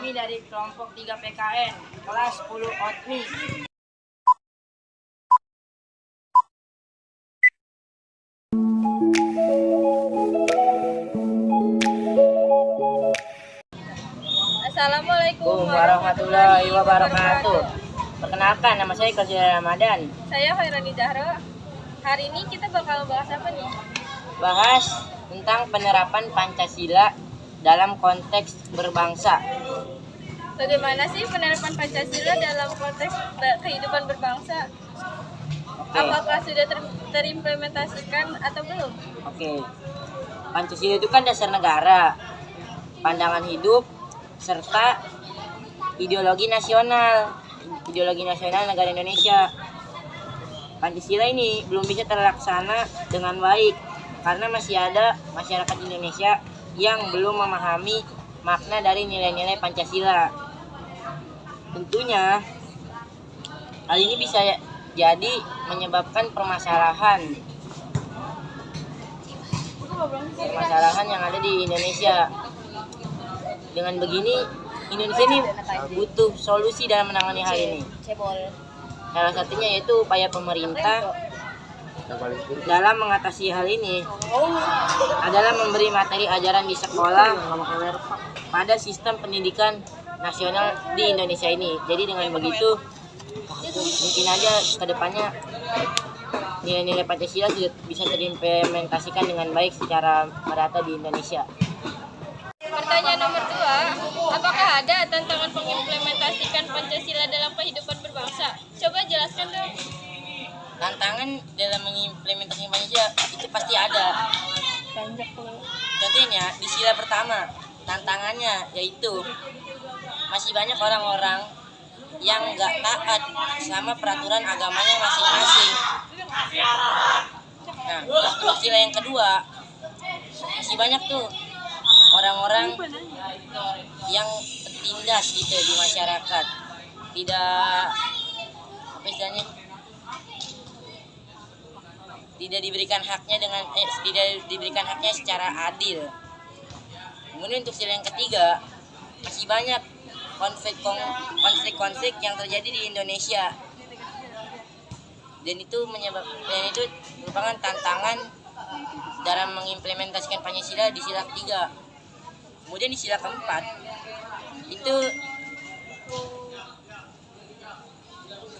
Kami dari kelompok 3 PKN, kelas 10 OTMI. Assalamualaikum warahmatullahi wabarakatuh. Perkenalkan, nama saya Kozia Ramadan. Saya Khairani Zahra. Hari ini kita bakal bahas apa nih? Bahas tentang penerapan Pancasila dalam konteks berbangsa. Bagaimana sih penerapan Pancasila dalam konteks kehidupan berbangsa? Oke. Apakah sudah terimplementasikan atau belum? Oke. Pancasila itu kan dasar negara, pandangan hidup, serta ideologi nasional negara Indonesia. Pancasila ini belum bisa terlaksana dengan baik karena masih ada masyarakat Indonesia yang belum memahami makna dari nilai-nilai Pancasila. Tentunya hal ini bisa jadi menyebabkan permasalahan yang ada di Indonesia. Dengan begini, Indonesia ini butuh solusi dalam menangani hal ini. Salah satunya yaitu upaya pemerintah dalam mengatasi hal ini adalah memberi materi ajaran di sekolah pada sistem pendidikan nasional di Indonesia ini. Jadi dengan begitu, mungkin aja ke depannya nilai-nilai Pancasila sudah bisa terimplementasikan dengan baik secara merata di Indonesia. Pertanyaan nomor 2, apakah ada tantangan mengimplementasikan Pancasila dalam kehidupan berbangsa? Coba jelaskan dong. Tantangan dalam mengimplementasikan Pancasila itu pasti ada. Contohnya di sila pertama, tantangannya yaitu masih banyak orang-orang yang nggak taat sama peraturan agamanya masing-masing. Nah, untuk sila yang kedua, masih banyak tuh orang-orang yang tertindas gitu di masyarakat, tidak apa istilahnya, tidak diberikan haknya secara adil. Kemudian untuk sila yang ketiga, masih banyak konflik yang terjadi di Indonesia, dan itu merupakan tantangan dalam mengimplementasikan Pancasila di sila ketiga. Kemudian di sila keempat itu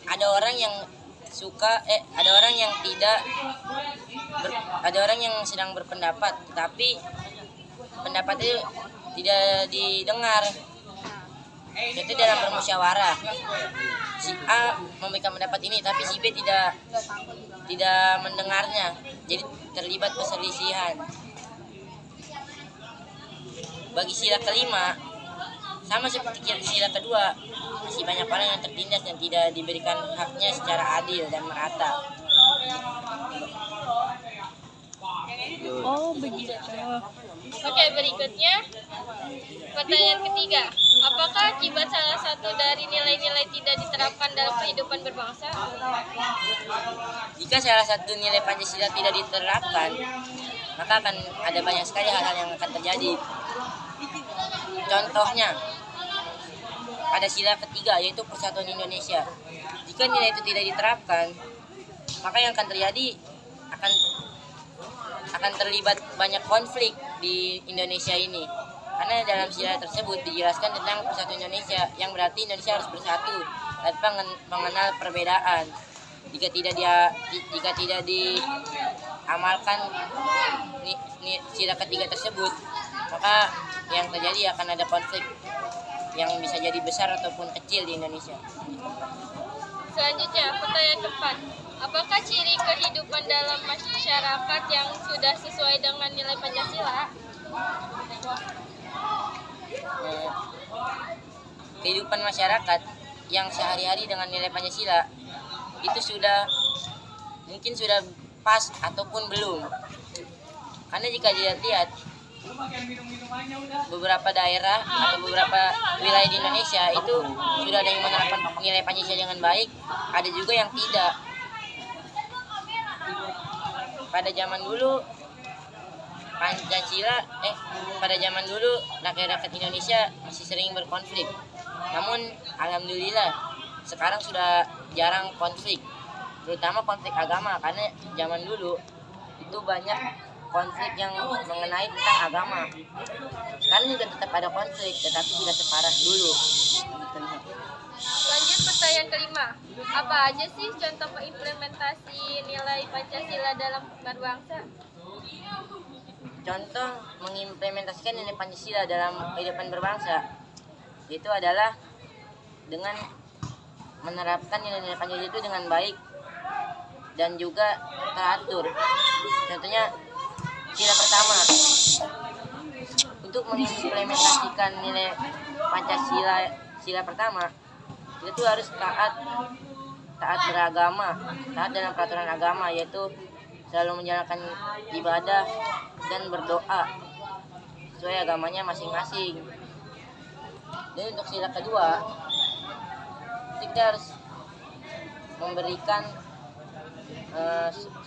ada orang yang sedang berpendapat, tetapi pendapatnya tidak didengar. Itu dalam bermusyawarah, si A memberikan pendapat ini, tapi si B tidak mendengarnya, jadi terlibat perselisihan. Bagi sila kelima, sama seperti sila kedua, masih banyak orang yang tertindas dan tidak diberikan haknya secara adil dan merata. Oh begitu. Oke, berikutnya pertanyaan ketiga, apakah akibat salah satu dari nilai-nilai tidak diterapkan dalam kehidupan berbangsa? Jika salah satu nilai Pancasila tidak diterapkan, maka akan ada banyak sekali hal-hal yang akan terjadi. Contohnya pada sila ketiga, yaitu Persatuan Indonesia. Jika nilai itu tidak diterapkan, maka yang akan terjadi akan terlibat banyak konflik di Indonesia ini. Karena dalam sila tersebut dijelaskan tentang Persatuan Indonesia, yang berarti Indonesia harus bersatu tanpa mengenal perbedaan. Jika tidak diamalkan sila ketiga tersebut, maka yang terjadi akan ada konflik yang bisa jadi besar ataupun kecil di Indonesia. Selanjutnya, pertanyaan keempat, apakah ciri kehidupan dalam masyarakat yang sudah sesuai dengan nilai Pancasila? Kehidupan masyarakat yang sehari-hari dengan nilai Pancasila itu mungkin sudah pas ataupun belum. Karena jika dilihat beberapa daerah atau beberapa wilayah di Indonesia itu sudah ada yang menerapkan nilai Pancasila dengan baik, ada juga yang tidak. Pada zaman dulu Pancasila pada zaman dulu rakyat-rakyat Indonesia masih sering berkonflik. Namun alhamdulillah sekarang sudah jarang konflik, terutama konflik agama, karena zaman dulu itu banyak konflik yang mengenai tentang agama. Sekarang juga tetap ada konflik, tetapi tidak separah dulu. Lanjut pertanyaan kelima. Apa aja sih contoh implementasi nilai Pancasila dalam berbangsa? Contoh mengimplementasikan nilai Pancasila dalam kehidupan berbangsa itu adalah dengan menerapkan nilai-nilai Pancasila itu dengan baik dan juga teratur. Contohnya sila pertama, untuk mengimplementasikan nilai Pancasila sila pertama, kita tuh harus taat beragama, taat dalam peraturan agama, yaitu selalu menjalankan ibadah dan berdoa sesuai agamanya masing-masing. Dan untuk sila kedua, kita harus memberikan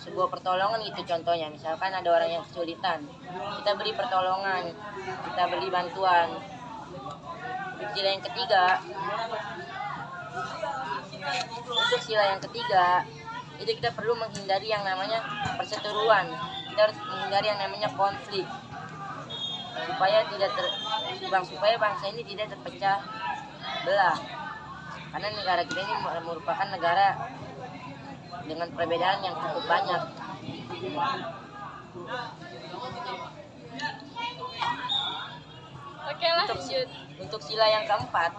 sebuah pertolongan gitu. Contohnya misalkan ada orang yang kesulitan, kita beri pertolongan, kita beri bantuan. Untuk sila yang ketiga, itu kita perlu menghindari yang namanya perseteruan. Kita harus menghindari yang namanya konflik supaya bangsa ini tidak terpecah belah, karena negara kita ini merupakan negara dengan perbedaan yang cukup banyak. Oke, lanjut. Untuk sila yang keempat,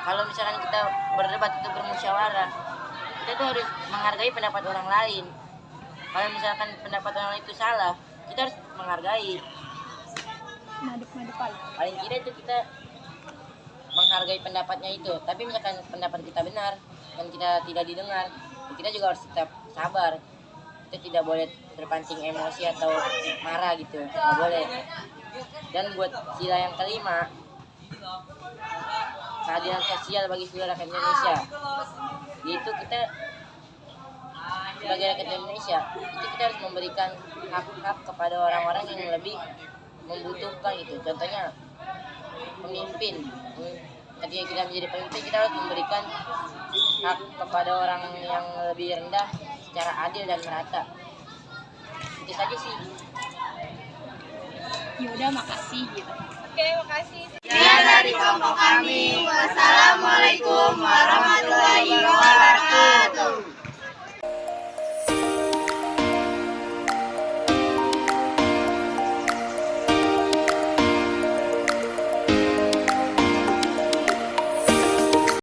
kalau misalkan kita berdebat atau bermusyawarah, kita tuh harus menghargai pendapat orang lain. Kalau misalkan pendapat orang lain itu salah, kita harus menghargai. Paling tidak itu kita menghargai pendapatnya itu. Tapi misalkan pendapat kita benar dan kita tidak didengar, kita juga harus tetap sabar. Kita tidak boleh terpancing emosi atau marah gitu, nggak boleh. Dan buat sila yang kelima, keadilan sosial bagi seluruh rakyat Indonesia, yaitu kita sebagai rakyat Indonesia itu kita harus memberikan hak-hak kepada orang-orang yang lebih membutuhkan gitu. Contohnya pemimpin, ketika kita menjadi pemimpin, kita harus memberikan hak kepada orang yang lebih rendah secara adil dan merata. Itu saja sih. Ya udah, makasih gitu. Oke, makasih. Ya, dari kelompok kami. Wassalamualaikum.